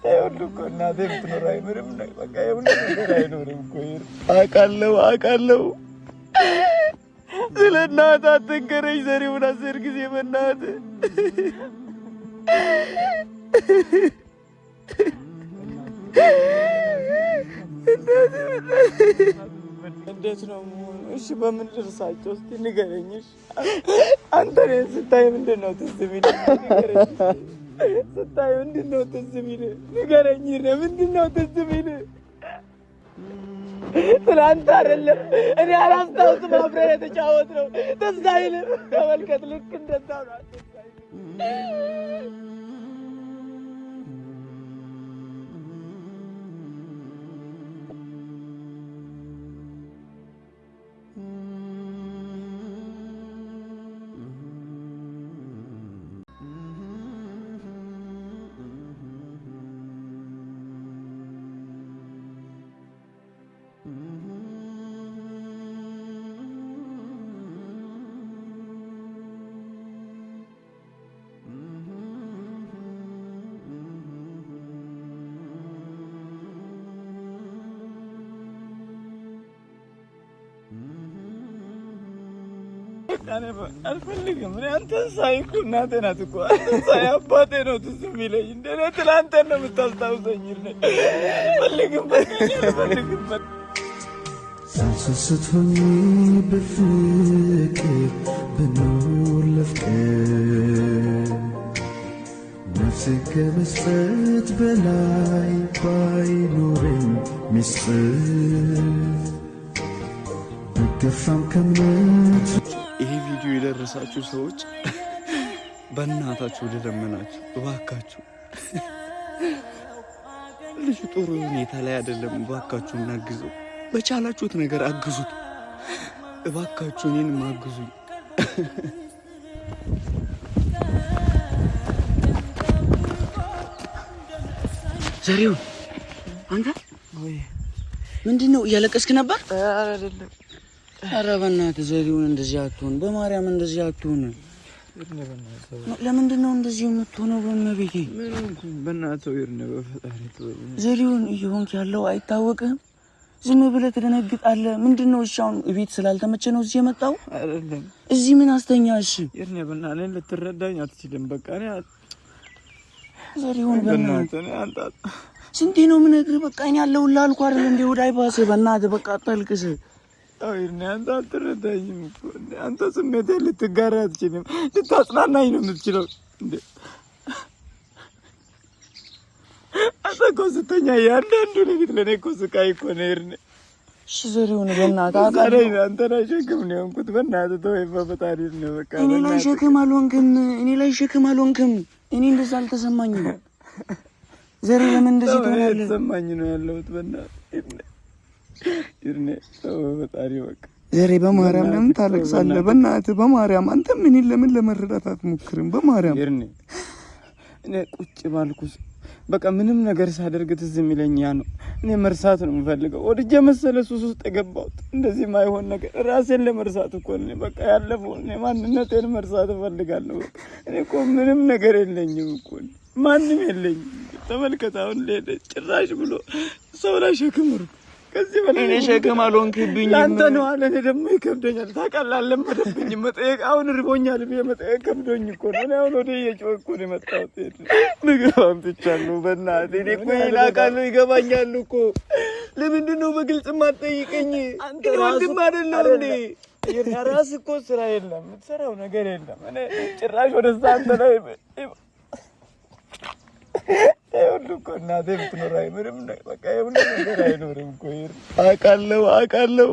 ይኸውልህ እኮ እናቴ ብትኖር አይምርም ነው በቃ የሆነ ነገር አይኖርም እኮ አውቃለሁ ስለ እናት አትንገረኝ ዘሪሁን 10 ጊዜ በእናትህ እንዴት ነው እሺ በምን ድርሳቸው እስቲ ንገረኝሽ አንተ ነህ ስታይ ምንድነው ትዝ የሚልህ ስታይ ምንድነው ትዝ የሚልህ ንገረኝ ምንድነው ትዝ የሚልህ ትላንት አይደለም እኔ አላስታውስም አብረን የተጫወትነው ትዝ አይልም ተመልከት ልክ እንደዛው ነው እኔ አልፈልግም እኔ አንተን ሳይኩ እናቴ ናት እኮ አንተን ሳይ አባቴ ነው ትዝ የሚለኝ እንደኔ ትላንትና ነው የምታስታውሰኝ አልፈልግም ሳልሰስቶኝ በፍቅር ብኖር ለፍቅር ነፍሴ ከመስጠት በላይ ባይኖረኝ ሚስጥር በገፋም ከምት ይሄ ቪዲዮ የደረሳችሁ ሰዎች በእናታችሁ ልለምናችሁ እባካችሁ ልጁ ጥሩ ሁኔታ ላይ አይደለም እባካችሁ እናግዘው በቻላችሁት ነገር አግዙት እባካችሁ እኔንም አግዙኝ ዘሪሁን አንተ ምንድነው እያለቀስክ ነበር አይደለም ኧረ በእናትህ ዘሪሁን እንደዚህ አትሁን በማርያም እንደዚህ አትሁን ለምንድን ነው እንደዚህ የምትሆነው በእመቤቴ በእናትህ ይርነ በፈጣሪ ተወኝ ዘሪሁን እየሆንክ ያለው አይታወቅህም ዝም ብለህ ትደነግጣለህ ምንድነው እሺ አሁን ቤት ስላልተመቸ ነው እዚህ የመጣው አይደለም እዚህ ምን አስተኛ እሺ ይርነ በእናትህ ልትረዳኝ አትችልም በቃ እኔ ዘሪሁን በእናትህ አንተ ስንቴ ነው የምነግርህ በቃ እኔ አለሁልህ አልኩህ አይደል እንደ ወዳይ ባሰ በእናትህ በቃ አታልቅስ ይርነ አንተ አትረዳኝም እኮ አንተ ስሜቴን ልትጋራ አትችልም ልታጽናናኝ ነው የምትችለው እንዴ አንተ እኮ ስተኛ ያንዳንዱ ሌሊት ለእኔ እኮ ስቃይ እኮ ነው ይርነ እሺ ዘሪሁን በእናትህ አውቃለሁ አንተ ላይ ሸክም ነው የሆንኩት በእናትህ ተወኝ በፈጣሪ ነው በቃ እኔ ላይ ሸክም አልሆንክም እኔ እንደዛ አልተሰማኝም ዘሪ ለምን እንደዚህ ትሆናለህ ተሰማኝ ነው ያለሁት በእናትህ ይርነ በፈጣሪ በቃ ዘሪ በማርያም ለምን ታለቅሳለህ በእናትህ በማርያም አንተ ምን ለምን ለመረዳት አትሞክርም በማርያም ይርነ እኔ ቁጭ ባልኩስ በቃ ምንም ነገር ሳደርግ ትዝ የሚለኝ ያ ነው እኔ መርሳት ነው የምፈልገው ወድጄ መሰለ ሱስ ውስጥ የገባሁት እንደዚህ ማይሆን ነገር ራሴን ለመርሳት እኮ ነው በቃ ያለፈውን ማንነቴን መርሳት እፈልጋለሁ እኔ እኮ ምንም ነገር የለኝም እኮ ማንም የለኝም ተመልከት አሁን ጭራሽ ብሎ ሰው ላይ ሸክም ነው ከዚህ በላይ እኔ ሸክም አልሆንክብኝም አንተ ነው አለ እኔ ደግሞ ይከብደኛል ታውቃለህ ለምደብኝ መጠየቅ አሁን ርቦኛል በመጠየቅ ከብዶኝ እኮ ነው እኔ አሁን ወደ እየጮህኩ ነው የመጣሁት ምግብ አምጥቻለሁ በእናትህ እኔ እኮ ይላቃለሁ ይገባኛል እኮ ለምንድን ነው በግልጽ የማትጠይቀኝ አንተ ወንድም አይደለም እንዴ የራስህ እኮ ስራ የለም የምትሰራው ነገር የለም እኔ ጭራሽ ወደዛ አንተ ላይ ይኸውልህ እኮ እናቴ ብትኖር አይምርም ነው በቃ የሆነ ነገር አይኖርም እኮ አውቃለሁ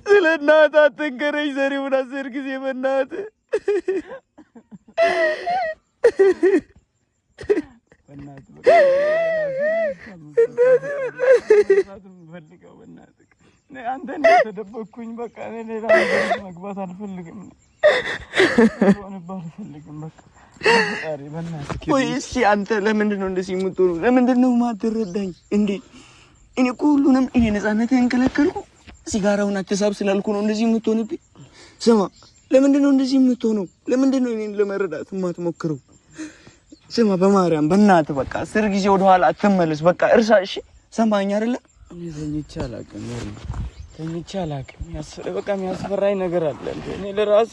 ስለ እናት አትንገረኝ ዘሪሁን 10 ጊዜ በእናትህ አንተ እንደተደበቅኩኝ በቃ እኔ ሌላ ነገር መግባት አልፈልግም በቃ ፈጣሪ በእናትህ ወይ እስኪ አንተ ለምንድን ነው እንደዚህ የምትሆነው ለምንድን ነው የማትረዳኝ እንዴ እኔ እኮ ሁሉንም እኔ ነፃነትህን ከለከልኩ ሲጋራውን አትሳብ ስላልኩ ነው እንደዚህ የምትሆንብኝ ስማ ለምንድን ነው እንደዚህ የምትሆነው ለምንድን ነው እኔን ለመረዳት የማትሞክረው ስማ በማርያም በእናትህ በቃ 10 ጊዜ ወደ ኋላ አትመለስ። በቃ እርሳ። እሺ ሰማኸኝ አይደለ? እኔ ተኝቼ አላውቅም። በቃ የሚያስፈራኝ ነገር አለ። እኔ ለራሴ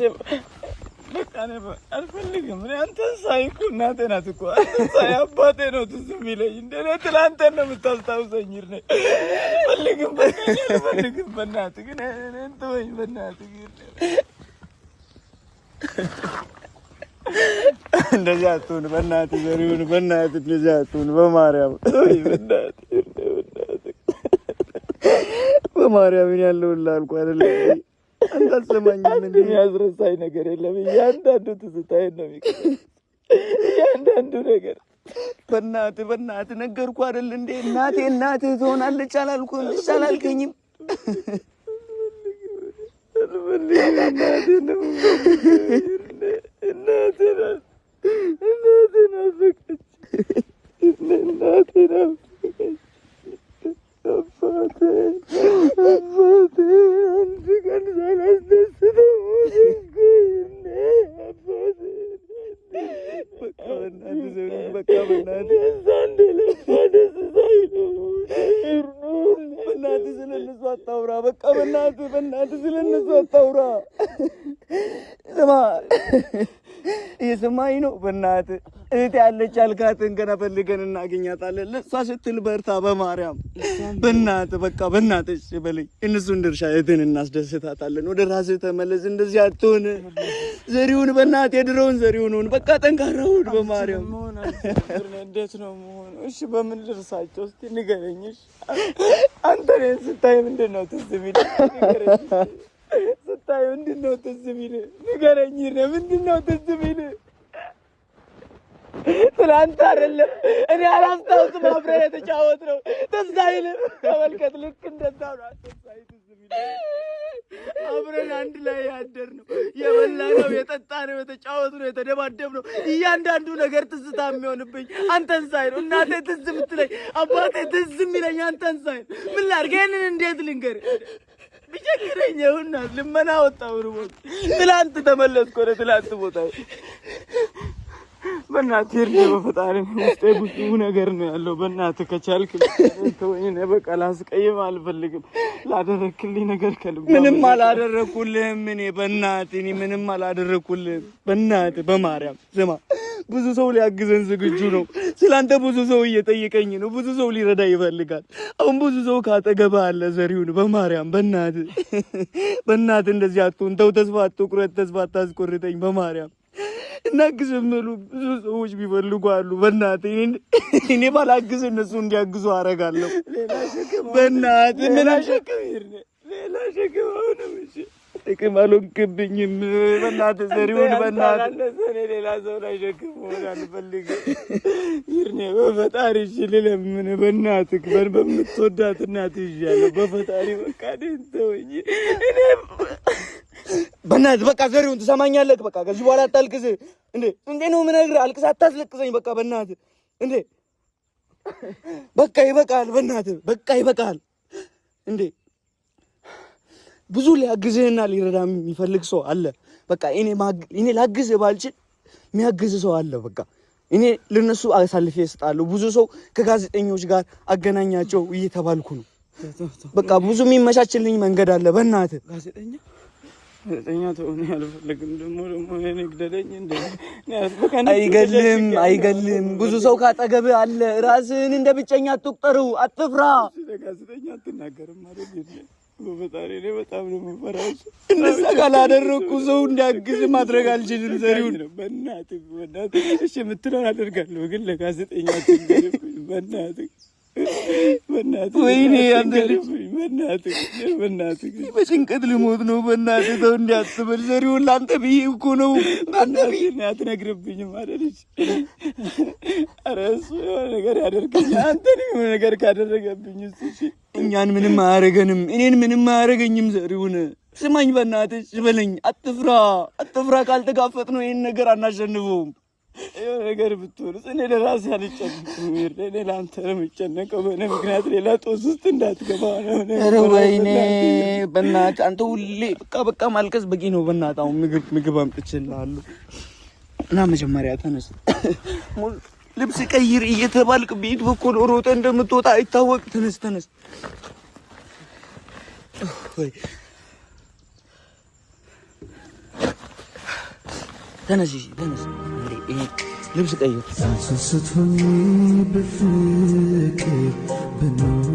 በቃ ነው አልፈልግም። እኔ አንተን ሳይ እኮ እናቴ ናት እኮ አንተን ሳይ አባቴ ነው ትዝ የሚለኝ። እንደኔ ትላንትና ነው የምታስታውሰኝ። አልፈልግም በእናትህ ግን እኔን ተወኝ በእናትህ ግን እንደዚህ አትሁን በእናትህ ዘሪሁን፣ በእናትህ እንደዚህ አትሁን በማርያም በማርያም ያለውልህ አልኩህ አይደል? አንተ አትሰማኝም እንዴ? የሚያስረሳኝ ነገር የለም። እያንዳንዱ ትዝታዬን ነው የሚቀረው፣ እያንዳንዱ ነገር። በእናትህ ነገርኩህ አይደል እንዴ? እናትህ ትሆናለች አላልኩህ? አላልከኝም? በእናትህ ስለነሱ አታውራ። ስማ እየሰማኝ ነው? በእናትህ እህት ያለች አልካትን ገና ፈልገን እናገኛታለን። ለእሷ ስትል በርታ በማርያም በእናትህ በቃ በእናትህ እሺ በለኝ። እነሱን ድርሻ እህትን እናስደስታታለን። ወደ ራስህ ተመለስ። እንደዚህ አትሆን ዘሪሁን፣ በእናትህ የድሮውን ዘሪሁን ሁን። በቃ ጠንካራ ሁን በማርያም። እንዴት ነው መሆኑ? እሺ በምን ልርሳቸው እስኪ ንገረኝ። አንተ እኔን ስታይ ምንድን ነው ትዝ የሚልህ? ስታይ ምንድን ነው ትዝ የሚልህ? ንገረኝ። ምንድን ነው ትዝ የሚልህ? ትናንት አይደለም እኔ አላስታውስም። አብረን የተጫወትነው ትዝ አይልም? ተመልከት፣ ልክ እንደዛ ነው። ትዝ የሚልህ አብረን አንድ ላይ ያደርነው፣ የበላነው፣ የጠጣነው፣ የተጫወትነው፣ የተደባደብነው እያንዳንዱ ነገር ትዝታ የሚሆንብኝ አንተን ሳይ ነው። እናቴ ትዝ የምትለኝ፣ አባቴ ትዝ የሚለኝ አንተን ሳይ ነው። ምን ላድርግ? ይሄንን እንዴት ልንገርህ? ቢቸግረኝ ይሁንና ልመና ወጣሁ። ርቦት ትላንት ተመለስኩ ወደ ትላንት ቦታ። በእናትህ እርድ በፈጣሪ ውስጤ ብዙ ነገር ነው ያለው። በእናትህ ከቻልክ ተወኝ። በቃ ላስቀይም አልፈልግም። ላደረክልኝ ነገር ከልብ ምንም አላደረኩልህም። እኔ ምንም አላደረኩልህም። በእናትህ በማርያም ስማ፣ ብዙ ሰው ሊያግዘን ዝግጁ ነው። ስላንተ ብዙ ሰው እየጠየቀኝ ነው። ብዙ ሰው ሊረዳ ይፈልጋል። አሁን ብዙ ሰው ካጠገብህ አለ። ዘሪሁን በማርያም በእናትህ እንደዚህ አትሁን። ተው፣ ተስፋ አትቁረጥ፣ ተስፋ አታስቆርጠኝ በማርያም። እናግዝ የሚሉ ብዙ ሰዎች ቢፈልጉ አሉ። በእናትህ እኔ ባላግዝ እነሱ እንዲያግዙ አደርጋለሁ። በእናትህ ምን አሸክም ሌላ ሸክም አሁንም ጥቅም አልሆንክብኝም። በእናትህ ዘሪሁን በእናትህ እኔ ሌላ ሰው ላይ ሸክም መሆን አልፈልግም። ይርኔ በፈጣሪ ልለምን በእናትህ በምትወዳት እናትህ ይዣለሁ። በፈጣሪ በቃ ተወኝ። እኔ በእናትህ በቃ ዘሪሁን ትሰማኛለህ? በቃ ከዚህ በኋላ አታልቅስ። እንዴ ነው የምነግርህ? አልቅስ፣ አታስለቅሰኝ። በቃ በእናትህ እንዴ በቃ ይበቃል። በእናትህ በቃ ይበቃል። እንዴ ብዙ ሊያግዝህና ሊረዳ የሚፈልግ ሰው አለ። በቃ እኔ ላግዝህ ባልችል የሚያግዝ ሰው አለ። በቃ እኔ ለነሱ አሳልፌ እሰጣለሁ። ብዙ ሰው ከጋዜጠኞች ጋር አገናኛቸው እየተባልኩ ነው። በቃ ብዙ የሚመቻችልኝ መንገድ አለ። በእናትህ ጋዜጠኛ ተሆነ አልፈልግም። ደግሞ እኔ ግደለኝ እንደ አይገልም። ብዙ ሰው ካጠገብህ አለ። ራስህን እንደ ብቸኛ አትቁጠረው። አትፍራ። ጋዜጠኛ አትናገርም ማለት በፈጣሪ እኔ በጣም ነው የምፈራው። እንደዛ ካላደረኩ ሰው እንዲያግዝ ማድረግ አልችልም። ዘሪሁን በእናትህ እሺ የምትለውን አደርጋለሁ፣ ግን ለጋዜጠኛ አትንገርብኝ። በእናትህ ወይኔ አንተ ልጅ በእናትህ በጭንቀት ልሞት ነው። በእናትህ ተው እንዲያስበል። ዘሪሁን ለአንተ ብዬ እኮ ነው። አንተ ብዬ አትነግርብኝም አይደለች? ኧረ እሱ የሆነ ነገር ያደርገኛል። አንተን የሆነ ነገር ካደረገብኝ እሺ እኛን ምንም አያደርገንም። እኔን ምንም አያደርገኝም። ዘሪሁን ስማኝ በእናትህ በለኝ። አትፍራ። ካልተጋፈጥ ነው ይህን ነገር አናሸንፈውም። የሆነ ነገር ብትሆንስ? እኔ ለራሴ አልጨነቅም። እኔ ለአንተ ነው የምጨነቀው። በእኔ ምክንያት ሌላ ጦስ ውስጥ እንዳትገባ ነው። ኧረ ወይኔ በእናትህ አንተ ሁሌ በቃ ማልቀስ በቂ ነው። በእናትህ አሁን ምግብ አምጥቼልሃለሁ። እና መጀመሪያ ተነስ ልብስ ቀይር እየተባልክ ቤት በኩል ሮጠ እንደምትወጣ አይታወቅ። ተነስ ተነስ ልብስ ቀይር። ሳንሰስቶኝ በፍቅር ብኖር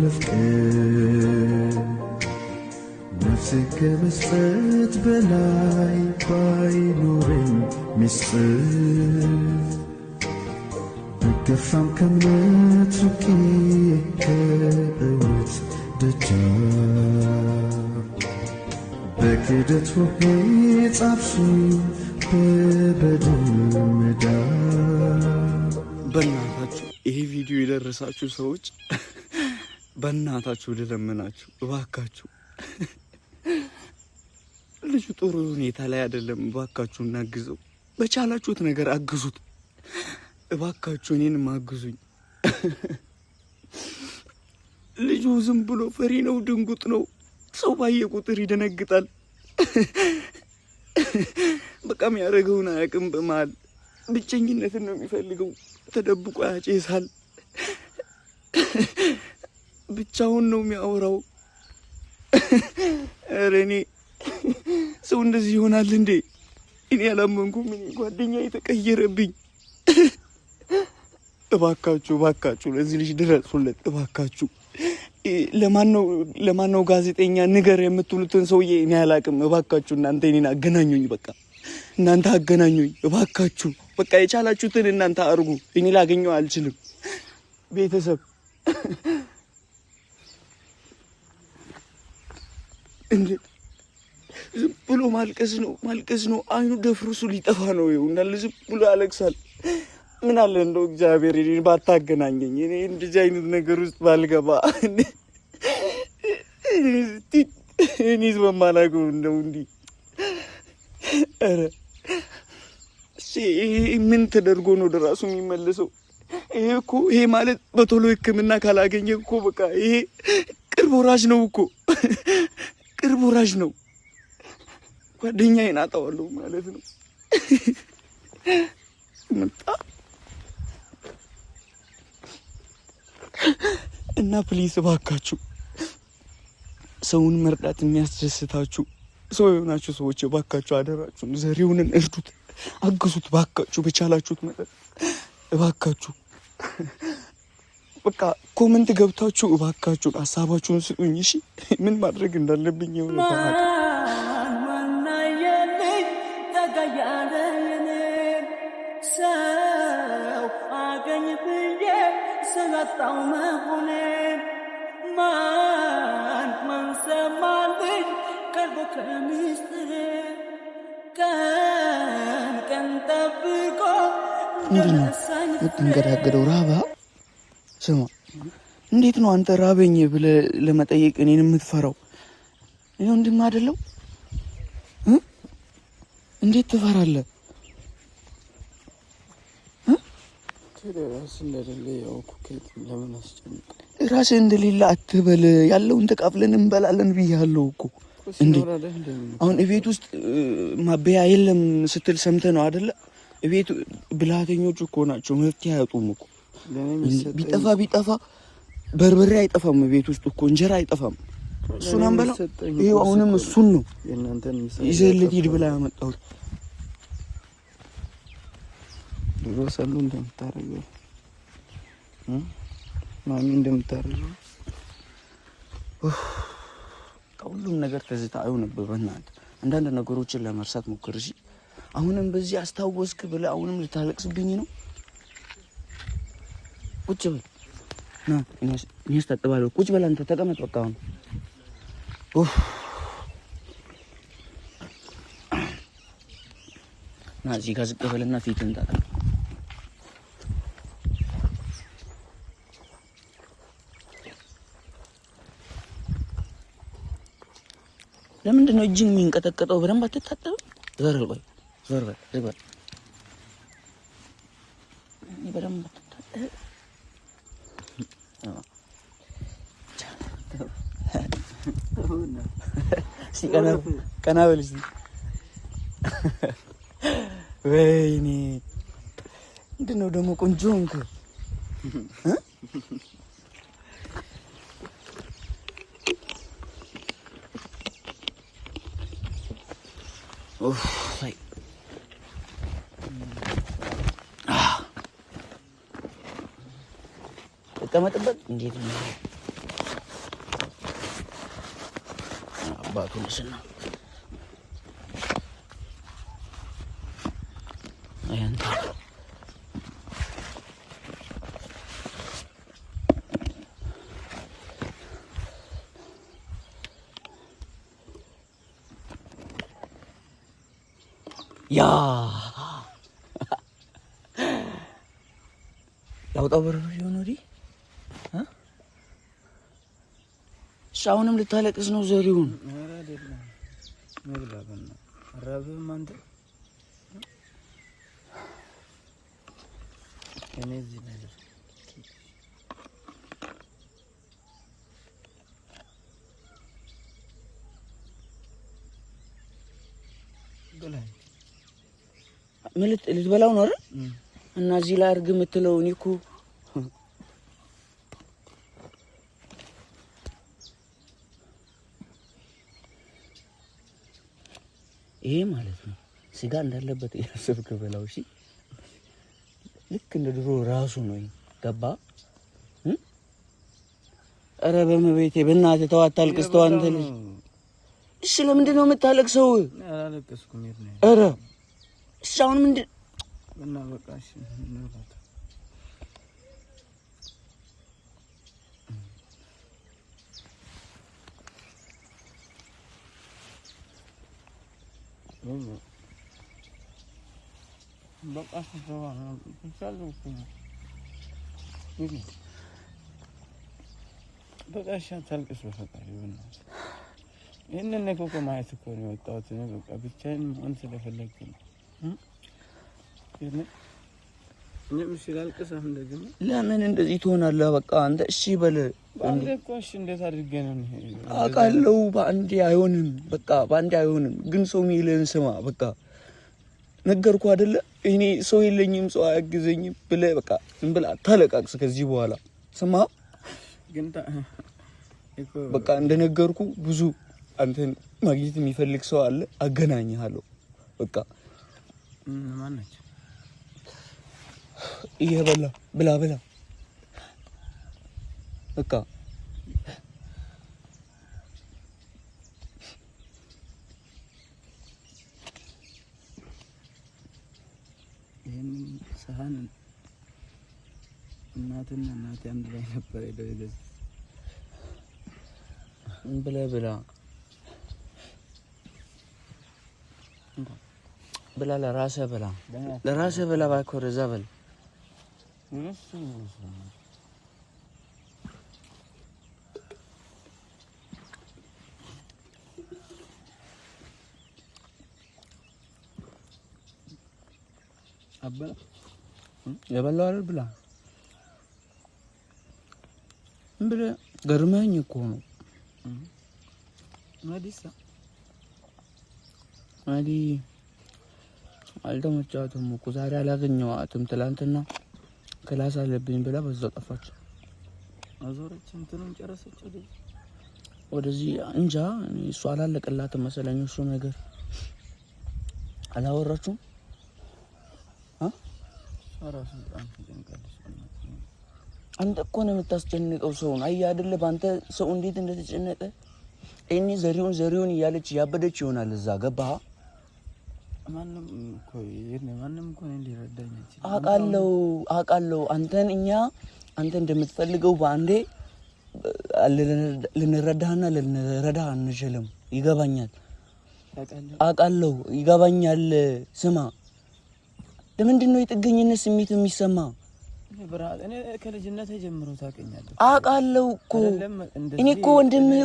ለፍቅር ነፍሴ ከመስጠት በላይ ባይኖረኝ ሚስጥር ብገፋም ከእምነት ርቄ ከእውነት ደጃፍ በክደት ሆኜ ጻፍሽኝ በበደል መዳፍ። በእናታችሁ ይሄ ቪዲዮ የደረሳችሁ ሰዎች በእናታችሁ ልለምናችሁ እባካችሁ፣ ልጁ ጥሩ ሁኔታ ላይ አይደለም። እባካችሁ እናግዘው፣ በቻላችሁት ነገር አግዙት። እባካችሁ እኔንም አግዙኝ። ልጁ ዝም ብሎ ፈሪ ነው፣ ድንጉጥ ነው። ሰው ባየ ቁጥር ይደነግጣል። በቃ የሚያደርገውን አያውቅም። በመሀል ብቸኝነትን ነው የሚፈልገው። ተደብቆ ያጨሳል። ብቻውን ነው የሚያወራው። ኧረ እኔ ሰው እንደዚህ ይሆናል እንዴ? እኔ አላመንኩም። እኔ ጓደኛ የተቀየረብኝ። እባካችሁ ለዚህ ልጅ ድረሱለት እባካችሁ። ለማን ነው ጋዜጠኛ ንገር የምትሉትን ሰውዬ እኔ አላውቅም። እባካችሁ እናንተ እኔን አገናኙኝ። በቃ እናንተ አገናኙኝ እባካችሁ። በቃ የቻላችሁትን እናንተ አርጉ። እኔ ላገኘው አልችልም። ቤተሰብ እንዴ ዝም ብሎ ማልቀስ ነው። አይኑ ደፍርሱ ሊጠፋ ነው። ይኸውናል ዝም ብሎ ያለቅሳል። ምን አለ እንደው እግዚአብሔር እኔን ባታገናኘኝ፣ እኔ እንደዚህ አይነት ነገር ውስጥ ባልገባ። እኔስ በማላውቀው እንደው እንዲህ። ኧረ ምን ተደርጎ ነው ወደ ራሱ የሚመለሰው? ይሄ ማለት በቶሎ ሕክምና ካላገኘ እኮ በቃ ይሄ ቅርብ ወራሽ ነው እኮ ቅርብ ወራሽ ነው። ጓደኛዬን አጣዋለሁ ማለት ነው። መጣ እና ፕሊስ እባካችሁ ሰውን መርዳት የሚያስደስታችሁ ሰው የሆናችሁ ሰዎች እባካችሁ አደራችሁን ዘሪሁንን እርዱት፣ አግዙት እባካችሁ በቻላችሁት መጠን እባካችሁ። በቃ ኮመንት ገብታችሁ እባካችሁ ሀሳባችሁን ስጡኝ። እሺ ምን ማድረግ እንዳለብኝ የሆነ ሰው አገኝ ብዬ ስላጣው መሆኔ ማን ሰማልኝ ቀርቦ ከሚስጥሬ ቀን ጠብቆ ምንድን ነው የምትንገዳገደው? ራባ ስማ፣ እንዴት ነው አንተ ራበኝ ብለህ ለመጠየቅ እኔን የምትፈራው? ይኸው እንድም አይደለው? እንዴት ትፈራለህ? ራስህ እንደሌለ አትበል። ያለውን ተካፍለን እንበላለን ብያለሁ እኮ። እንዴ አሁን እቤት ውስጥ ማበያ የለም ስትል ሰምተህ ነው አይደለ? እቤት ብልሃተኞች እኮ ናቸው፣ መፍትሄ አያጡም እኮ። ቢጠፋ በርበሬ አይጠፋም ቤት ውስጥ እኮ፣ እንጀራ አይጠፋም። እሱን አንበላው። ይኸው አሁንም እሱን ነው ይዘህልህ ሂድ ብላ ያመጣሁት። ድሮ ሰሉ እንደምታረገው ማሚ እንደምታረገው ሁሉም ነገር ትዝታ አይሆንብህ። በእናትህ አንዳንድ ነገሮችን ለመርሳት ሞክር እሺ። አሁንም በዚህ አስታወስክ ብለህ አሁንም ልታለቅስብኝ ነው? ቁጭ በል ና፣ እኔ አስታጥባለሁ። ቁጭ በል አንተ ተቀመጥ። በቃ አሁን ና እዚህ ጋር ዝቅ በልና ፊትህን ታጠብ። ለምንድን ነው እጅን የሚንቀጠቀጠው? በደንብ አትታጠብም? ዞር በል በደንብ አትታጠብ። ቀና በል እስኪ። ወይኔ ምንድነው ደግሞ ቆንጆ እንክ ኦፍ አይ ተቀመጥበት እንዴት ነው አባቱ ልስና አያንተ ያ ላውጣው በረዶ ይሆነዲ ሻውንም ልታለቅስ ነው ዘሪውን ኧረ አይደለም መብላበና አራብም አንተ እኔ እዚህ ላይ በላይ ምልት ልትበላው ነው አይደል እና እዚህ ላይ አርግ የምትለው እኔ እኮ ይሄ ማለት ነው ስጋ እንዳለበት ያሰብክ በላው እሺ ልክ እንደ ድሮ ራሱ ነው ገባ ኧረ በመቤቴ በእናትህ ተው አታልቅስ ተው አንተ ልጅ እሺ ለምንድን ነው የምታለቅሰው አላለቀስኩም ይሄ ነው ኧረ እሺ አሁን ምንድን እና በቃ እሺ እንብላት በቃ ሰባ ነው ይቻላል እኮ በቃ እሺ አታልቅስ በፈጣሪ በእናትህ ይሄንን እኮ ማየት እኮ ነው የወጣሁት ነው በቃ ብቻዬን መሆን ስለፈለግኩ ነው እኔም እሺ ላልቅስ አሁን ደግሞ ለምን እንደዚህ ትሆናለህ በቃ አንተ እሺ በል አንተ እኮ እሺ እንዴት አድርጌ ነው አውቃለሁ በአንዴ አይሆንም በቃ በአንዴ አይሆንም ግን ሰው የሚልህን ስማ በቃ ነገርኩህ አይደለ እኔ ሰው የለኝም ሰው አያግዘኝም ብለህ በቃ ዝም ብለህ አታለቃቅስ ከዚህ በኋላ ስማ ግን በቃ እንደነገርኩህ ብዙ አንተን ማግኘት የሚፈልግ ሰው አለ አገናኝሃለሁ በቃ ማን ነች ይሄበላ ብላ ብላ በቃ ይሄን ሰሃን እናትና እናቴ አንድ ላይ ነበር የደረገ ብላ ብላ ብላ ለራስህ ብላ እባክህ ወደዛ በል አበላ የበላው አይደል ብላ ብለ ገርመኝ እኮ ነው ማዲሳ ማዲ አልተመቻትም እኮ ዛሬ አላገኘኋትም ትላንትና ክላስ አለብኝ ብላ በዛው ጠፋች አዞረች እንትኑን ጨረሰች ወደዚህ እንጃ እሷ አላለቀላትም መሰለኝ እሱ ነገር አላወራችሁም አራሱ በጣም ተጨንቃለች አንተ እኮ ነው የምታስጨንቀው ሰውን አየህ አይደለ ባንተ ሰው እንዴት እንደተጨነቀ እኔ ዘሪውን እያለች ያበደች ይሆናል እዛ ገባህ ማንም እኮ እንዲረዳኝ አውቃለሁ አንተ እንደምትፈልገው ባንዴ ልንረዳህና ልንረዳህ አንችልም ይገባኛል አውቃለሁ ይገባኛል ስማ ለምንድን ነው የጥገኝነት ስሜት የሚሰማ እኔ ከልጅነቴ ጀምሮ ታውቀኛለህ አውቃለሁ እኮ እኔ እኮ ወንድምህ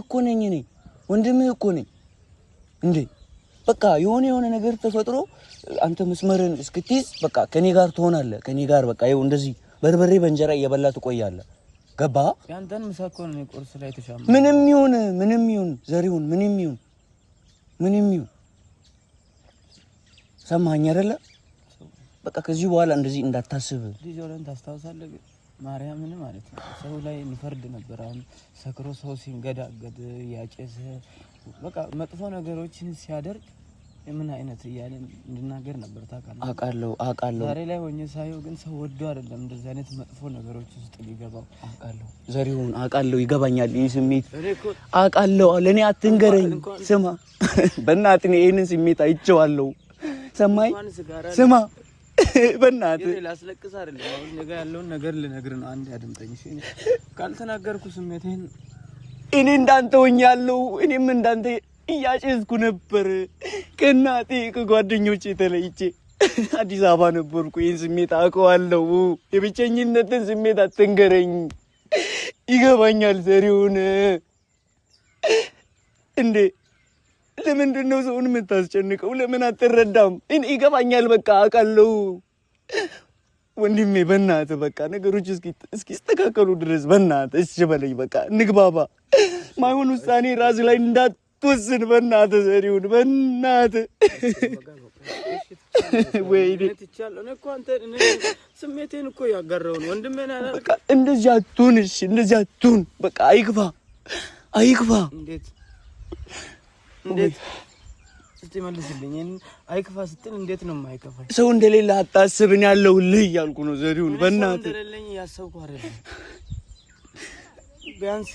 እኮ ነኝ እንዴ በቃ የሆነ ነገር ተፈጥሮ አንተ መስመርን እስክትይዝ በቃ ከኔ ጋር ትሆናለህ ከኔ ጋር በቃ ይኸው እንደዚህ በርበሬ በእንጀራ እየበላ ትቆያለህ ገባ ያንተን ምሳኮን ነው ቁርስ ላይ ተሻማ ምንም ይሁን ዘሪሁን ምንም ይሁን ሰማኸኝ አይደለ? በቃ ከዚህ በኋላ እንደዚህ እንዳታስብ። ልጅ ወለን ታስታውሳለህ? ማርያምን ማለት ነው ሰው ላይ እንፈርድ ነበር። አሁን ሰክሮ ሰው ሲንገዳገድ ያጨሰ በቃ መጥፎ ነገሮችን ሲያደርግ ምን አይነት እያለ እንድናገር ነበር። ታውቃለህ? አውቃለሁ። ዛሬ ላይ ሆኜ ሳየው ግን ሰው ወዶ አይደለም እንደዚህ አይነት መጥፎ ነገሮች ውስጥ ሊገባው። አውቃለሁ ዘሪሁን፣ አውቃለሁ፣ ይገባኛል ይህ ስሜት አውቃለሁ። ለኔ አትንገረኝ። ስማ በእናትህ ይሄንን ስሜት አይቼዋለሁ። ሰማኝ? ስማ በእናትህ ላስለቅስ አይደለም አሁን ነገ ያለውን ነገር ልነግርህ ነው። አንዴ አድምጠኝ እሺ። ካልተናገርኩ ስሜቴን እኔ እንዳንተ ሆኛለሁ። እኔም እንዳንተ እያጨስኩ ነበር። ከእናቴ ከጓደኞቼ ተለይቼ አዲስ አበባ ነበርኩ። ይህን ስሜት አውቀዋለሁ። የብቸኝነትን ስሜት አትንገረኝ። ይገባኛል ዘሪሁን። እንዴ ለምንድን ነው ሰውን የምታስጨንቀው? ለምን አትረዳም? እኔ ይገባኛል። በቃ አውቃለሁ ወንድሜ። በእናትህ በቃ ነገሮች እስኪስተካከሉ ድረስ በእናትህ እሺ በለኝ። በቃ እንግባባ። ማይሆን ውሳኔ ራስ ላይ እንዳትወስን በእናትህ ዘሪሁን፣ በእናትህ ወይኔ ስሜቴን እኮ ያጋራውን ወንድሜ ነው። በቃ እንደዚህ አትሁን። እሺ እንደዚህ አትሁን። በቃ አይግባ። እንዴት እስቲ መልስልኝ። አይክፋ ስትል እንዴት ነው የማይከፋኝ? ሰው እንደሌለ አታስብን ያለውልህ እያልኩ ነው ዘሪሁን። በእናትህ እንደሌለኝ ያሰብኩ አይደለም። ቢያንስ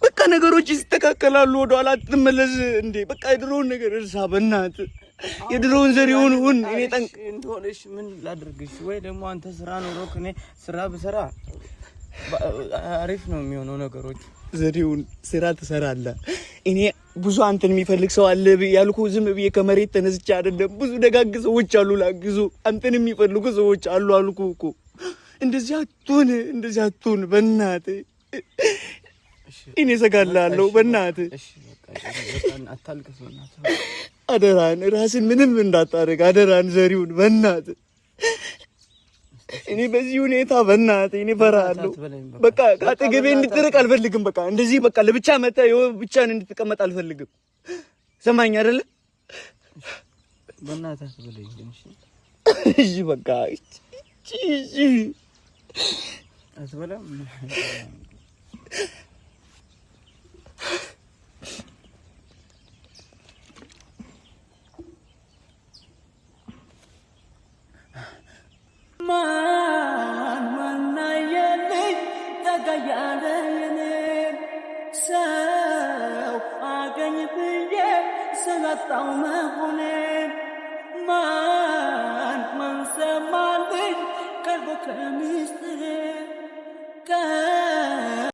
በቃ ነገሮች ይስተካከላሉ። ወደ ኋላ አትመለስ እንዴ። በቃ የድሮውን ነገር እርሳ በእናትህ። የድሮውን ዘሪሁን ሁን። እኔ ጠንቅ እንደሆነሽ ምን ላድርግሽ? ወይ ደግሞ አንተ ስራ ኖሮክ እኔ ስራ ብሰራ አሪፍ ነው የሚሆነው ነገሮች። ዘሪሁን ስራ ትሰራለህ። እኔ ብዙ አንተን የሚፈልግ ሰው አለ ያልኩ ዝም ብዬ ከመሬት ተነስቼ አይደለም። ብዙ ደጋግ ሰዎች አሉ ላግዙ። አንተን የሚፈልጉ ሰዎች አሉ አልኩ እኮ። እንደዚህ አትሁን በእናትህ። እኔ እሰጋልሃለሁ በእናትህ። አታልቅስ በእናትህ። አደራን ራስን ምንም እንዳታረግ አደራን ዘሪሁን በእናትህ። እኔ በዚህ ሁኔታ በእናትህ እኔ እፈራለሁ። በቃ ከአጠገቤ እንድትርቅ አልፈልግም። በቃ እንደዚህ በቃ ለብቻ መተህ ብቻህን እንድትቀመጥ አልፈልግም። ሰማኝ አይደለ? በእናትህ አትበለኝ። እሺ በቃ እሺ አትበላም። ማን አየልኝ ተጋያለ የኔ ሰው አገኝ ብዬ ስላጣው መሆኔን ማን ሰማልኝ ቀርቦ ከሚስጥሬ